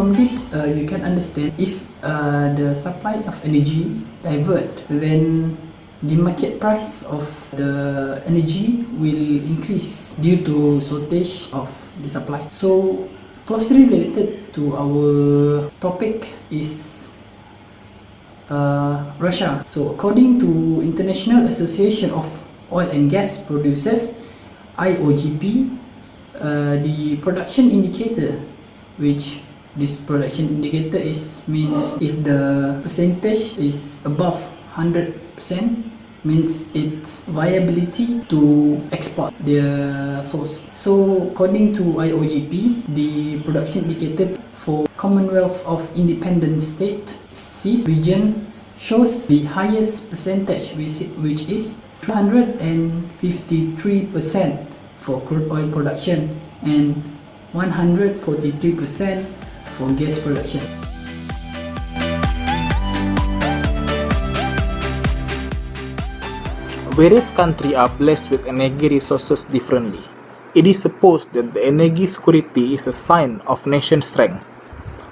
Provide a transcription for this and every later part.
from this, you can understand if the supply of energy divert, then the market price of the energy will increase due to shortage of the supply. So closely related to our topic is Russia. So according to International Association of Oil and Gas Producers, IOGP, the production indicator, which this production indicator means if the percentage is above 100%, means its viability to export their source. So according to IOGP, the production indicator for Commonwealth of Independent States (CIS) region shows the highest percentage, which is 253% for crude oil production and 143% for gas production. Various countries are blessed with energy resources differently. It is supposed that the energy security is a sign of nation strength.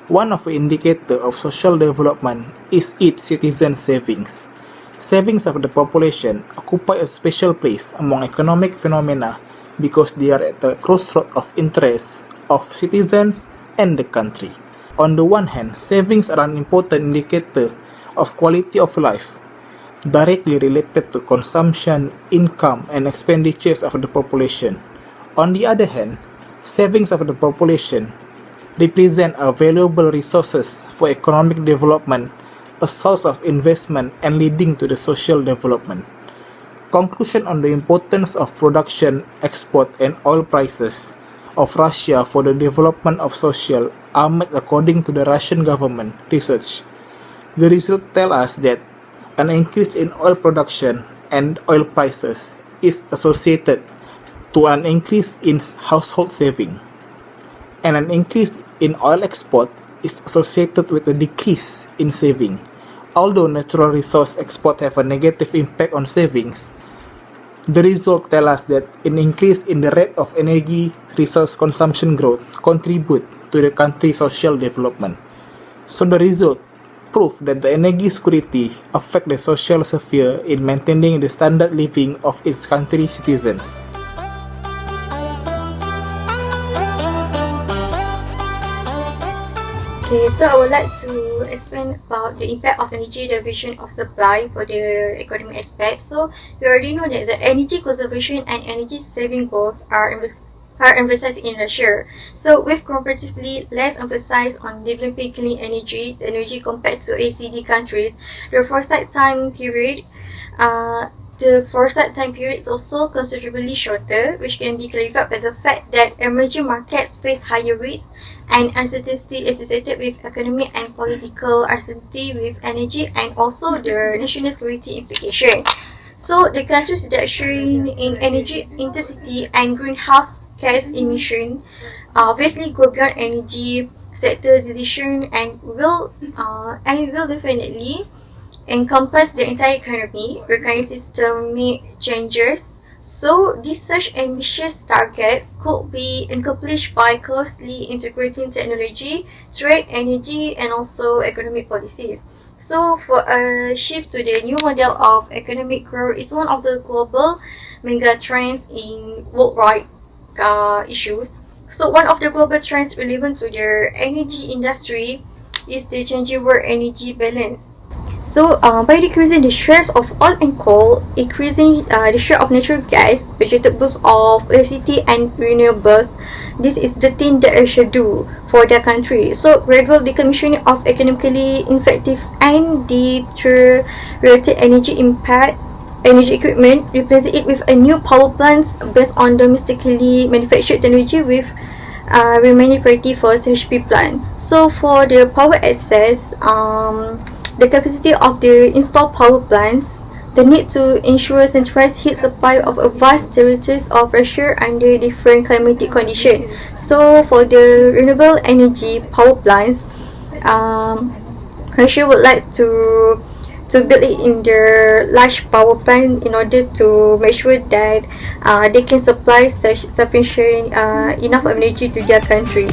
One of the indicators of social development is its citizen savings. Savings of the population occupy a special place among economic phenomena because they are at the crossroads of interests of citizens and the country. On the one hand, savings are an important indicator of quality of life, directly related to consumption, income, and expenditures of the population. On the other hand, savings of the population represent a valuable resources for economic development, a source of investment, and leading to the social development. Conclusion on the importance of production, export, and oil prices of Russia for the development of social are made according to the Russian government research. The results tell us that an increase in oil production and oil prices is associated to an increase in household saving, and an increase in oil export is associated with a decrease in saving. Although natural resource export have a negative impact on savings, the results tell us that an increase in the rate of energy resource consumption growth contribute to the country's social development. So the result prove that the energy security affect the social sphere in maintaining the standard living of its country citizens. Okay, so I would like to explain about the impact of energy division of supply for the economic aspect. So we already know that the energy conservation and energy saving goals are emphasized in Russia. So with comparatively less emphasis on developing clean energy compared to OECD countries, the foresight time period is also considerably shorter, which can be clarified by the fact that emerging markets face higher risks and uncertainty associated with economic and political uncertainty with energy and also the national security implication. So the country's reduction in energy intensity and greenhouse gas emission obviously go beyond energy sector decision and will definitely encompass the entire economy, requiring systemic changes. So these such ambitious targets could be accomplished by closely integrating technology, trade, energy, and also economic policies. So for a shift to the new model of economic growth is one of the global mega trends in worldwide issues. So one of the global trends relevant to the energy industry is the changing world energy balance. So by decreasing the shares of oil and coal, increasing the share of natural gas, vegetables of electricity and renewables, this is the thing that I should do for the country. So gradual decommissioning of economically ineffective and deteriorated energy equipment, replace it with a new power plants based on domestically manufactured technology with remaining priority for CHP plant. So for the power access, the capacity of the installed power plants, the need to ensure centralized heat supply of a vast territories of Russia under different climatic conditions. So for the renewable energy power plants, Russia would like to build it in their large power plant in order to make sure that they can supply sufficient enough energy to their country.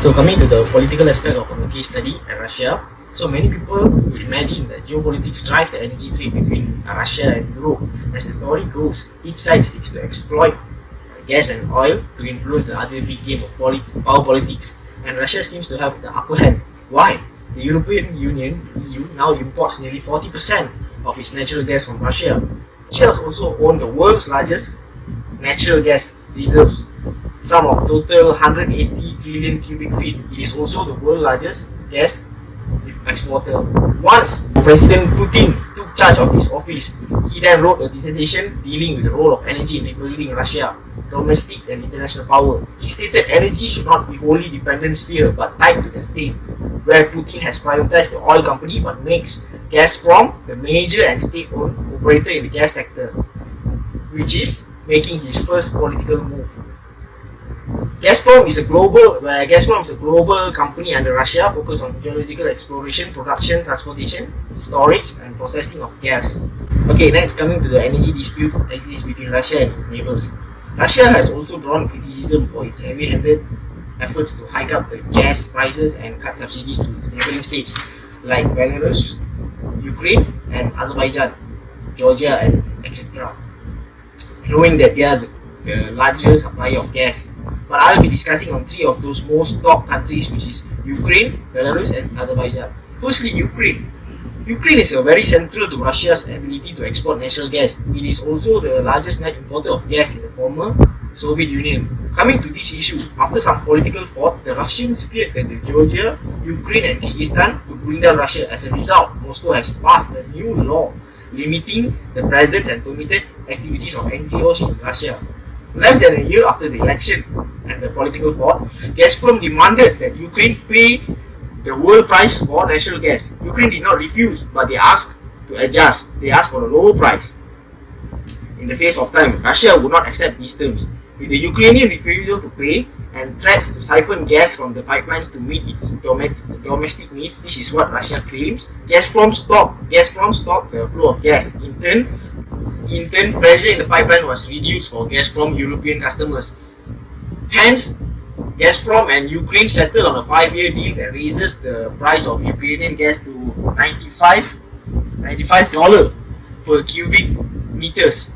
So coming to the political aspect of our case study at Russia, so many people will imagine that geopolitics drive the energy trade between Russia and Europe. As the story goes, each side seeks to exploit gas and oil to influence the other big game of power politics, and Russia seems to have the upper hand. Why? The European Union, EU, now imports nearly 40% of its natural gas from Russia. Russia also owns the world's largest natural gas reserves, some of total 180 trillion cubic feet. It is also the world's largest gas exporter. Once President Putin took charge of this office, he then wrote a dissertation dealing with the role of energy in rebuilding Russia, domestic and international power. He stated energy should not be wholly dependent sphere but tied to the state, where Putin has privatized the oil company but makes Gazprom the major and state-owned operator in the gas sector, which is making his first political move. Gazprom is a global company under Russia focused on geological exploration, production, transportation, storage, and processing of gas. Okay, next, coming to the energy disputes exist between Russia and its neighbors. Russia has also drawn criticism for its heavy-handed efforts to hike up the gas prices and cut subsidies to its neighboring states like Belarus, Ukraine, and Azerbaijan, Georgia, and etc. Knowing that they are the larger supplier of gas. But I'll be discussing on three of those most top countries, which is Ukraine, Belarus, and Azerbaijan. Firstly, Ukraine. Ukraine is very central to Russia's ability to export natural gas. It is also the largest net importer of gas in the former Soviet Union. Coming to this issue, after some political thought, the Russians feared that Georgia, Ukraine, and Kyrgyzstan could bring down Russia. As a result, Moscow has passed a new law limiting the presence and permitted activities of NGOs in Russia. Less than a year after the election and the political thought, Gazprom demanded that Ukraine pay the world price for natural gas. Ukraine did not refuse, but they asked to adjust. They asked for a lower price. In the face of time, Russia would not accept these terms. With the Ukrainian refusal to pay and threats to siphon gas from the pipelines to meet its domestic needs, this is what Russia claims. Gazprom stopped the flow of gas. In turn, pressure in the pipeline was reduced for Gazprom European customers. Hence, Gazprom and Ukraine settled on a 5-year deal that raises the price of Ukrainian gas to $95 per cubic meters,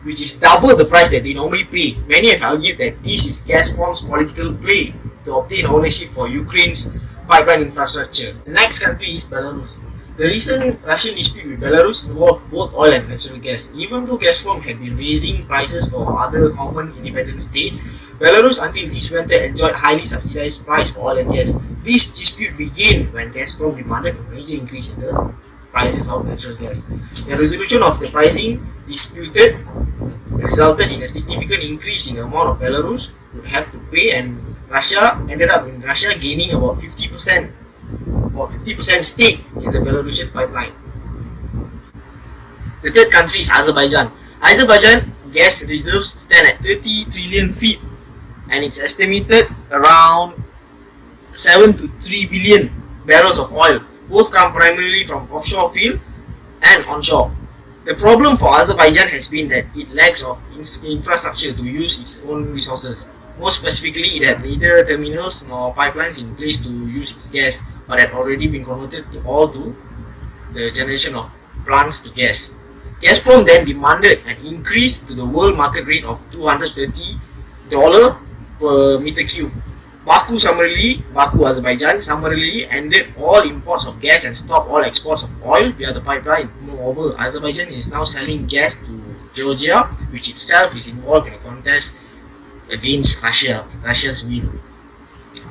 which is double the price that they normally pay. Many have argued that this is Gazprom's political play to obtain ownership for Ukraine's pipeline infrastructure. The next country is Belarus. The recent Russian dispute with Belarus involved both oil and natural gas. Even though Gazprom had been raising prices for other common independent states, Belarus until this winter enjoyed highly subsidized price for oil and gas. This dispute began when Gazprom demanded a major increase in the prices of natural gas. The resolution of the pricing dispute resulted in a significant increase in the amount of Belarus would have to pay, and Russia ended up in Russia gaining about 50% stake in the Belarusian pipeline. The third country is Azerbaijan. Azerbaijan gas reserves stand at 30 trillion feet and it's estimated around 7 to 3 billion barrels of oil. Both come primarily from offshore field and onshore. The problem for Azerbaijan has been that it lacks of infrastructure to use its own resources. More specifically, it had neither terminals nor pipelines in place to use its gas, but had already been converted to the generation of plants to gas. Gazprom then demanded an increase to the world market rate of $230 per meter cube. Baku, Azerbaijan, summarily ended all imports of gas and stopped all exports of oil via the pipeline. Moreover, Azerbaijan is now selling gas to Georgia, which itself is involved in a contest against Russia's will.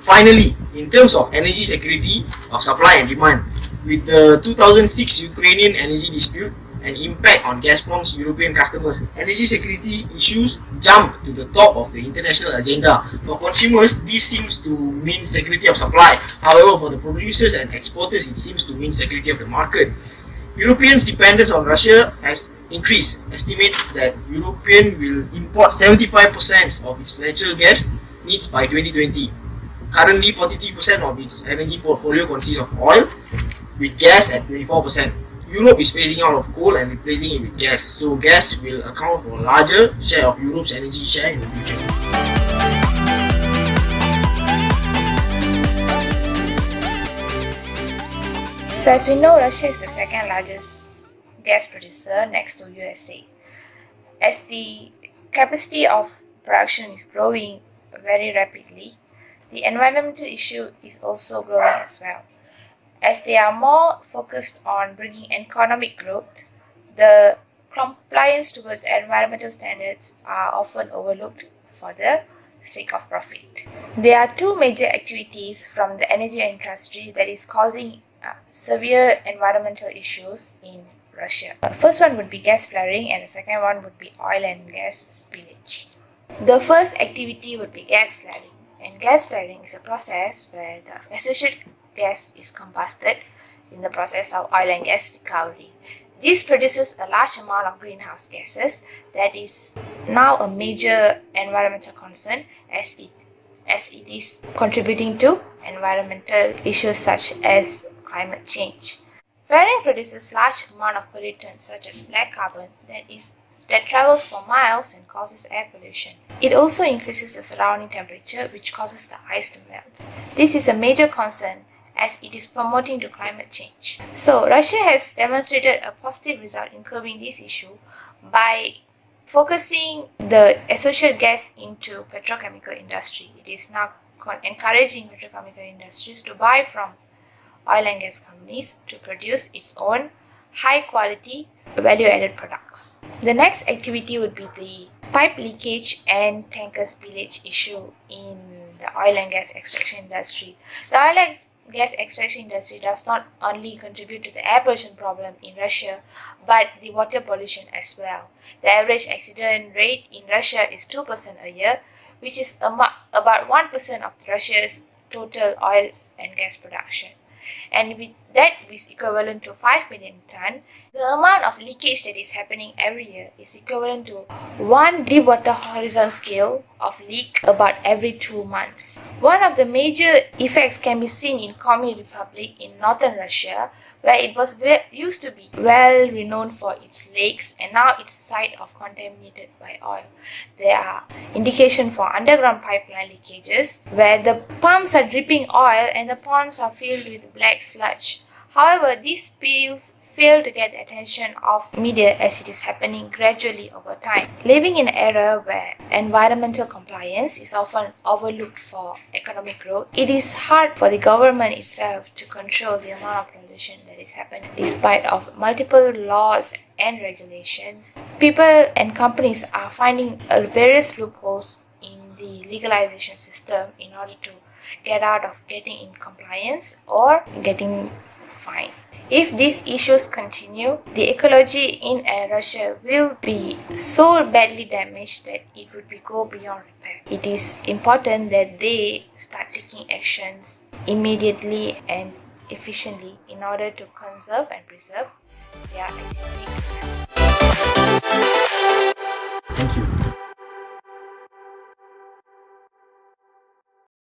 Finally, in terms of energy security of supply and demand, with the 2006 Ukrainian energy dispute and impact on Gazprom's European customers, energy security issues jump to the top of the international agenda. For consumers, this seems to mean security of supply. However, for the producers and exporters, it seems to mean security of the market. Europeans' dependence on Russia has increased. Estimates that European will import 75% of its natural gas needs by 2020. Currently, 43% of its energy portfolio consists of oil, with gas at 24%. Europe is phasing out of coal and replacing it with gas, so gas will account for a larger share of Europe's energy share in the future. So as we know, Russia is the second largest gas producer next to USA. As the capacity of production is growing very rapidly, the environmental issue is also growing as well. As they are more focused on bringing economic growth, the compliance towards environmental standards are often overlooked for the sake of profit. There are two major activities from the energy industry that is causing severe environmental issues in Russia. First one would be gas flaring, and the second one would be oil and gas spillage. The first activity would be gas flaring, and gas flaring is a process where the associated gas is combusted in the process of oil and gas recovery. This produces a large amount of greenhouse gases that is now a major environmental concern as it is contributing to environmental issues such as climate change. Flaring produces large amount of pollutants such as black carbon that travels for miles and causes air pollution. It also increases the surrounding temperature, which causes the ice to melt. This is a major concern as it is promoting to climate change. So Russia has demonstrated a positive result in curbing this issue by focusing the associated gas into petrochemical industry. It is now encouraging petrochemical industries to buy from oil and gas companies to produce its own high quality value added products. The next activity would be the pipe leakage and tanker spillage issue in the oil and gas extraction industry. The oil and gas extraction industry does not only contribute to the air pollution problem in Russia, but the water pollution as well. The average accident rate in Russia is 2% a year, which is about 1% of Russia's total oil and gas production. And with that is equivalent to 5 million ton. The amount of leakage that is happening every year is equivalent to one Deepwater Horizon scale of leak about every 2 months. One of the major effects can be seen in Komi Republic in northern Russia, where it was used to be well renowned for its lakes, and now it's a site of contaminated by oil. There are indications for underground pipeline leakages, where the pumps are dripping oil and the ponds are filled with black sludge. However, these spills fail to get the attention of media as it is happening gradually over time. Living in an era where environmental compliance is often overlooked for economic growth, it is hard for the government itself to control the amount of pollution that is happening. Despite of multiple laws and regulations, people and companies are finding various loopholes in the legalization system in order to get out of getting in compliance or getting fined. If these issues continue, the ecology in Russia will be so badly damaged that it would go beyond repair. It is important that they start taking actions immediately and efficiently in order to conserve and preserve their existing environment.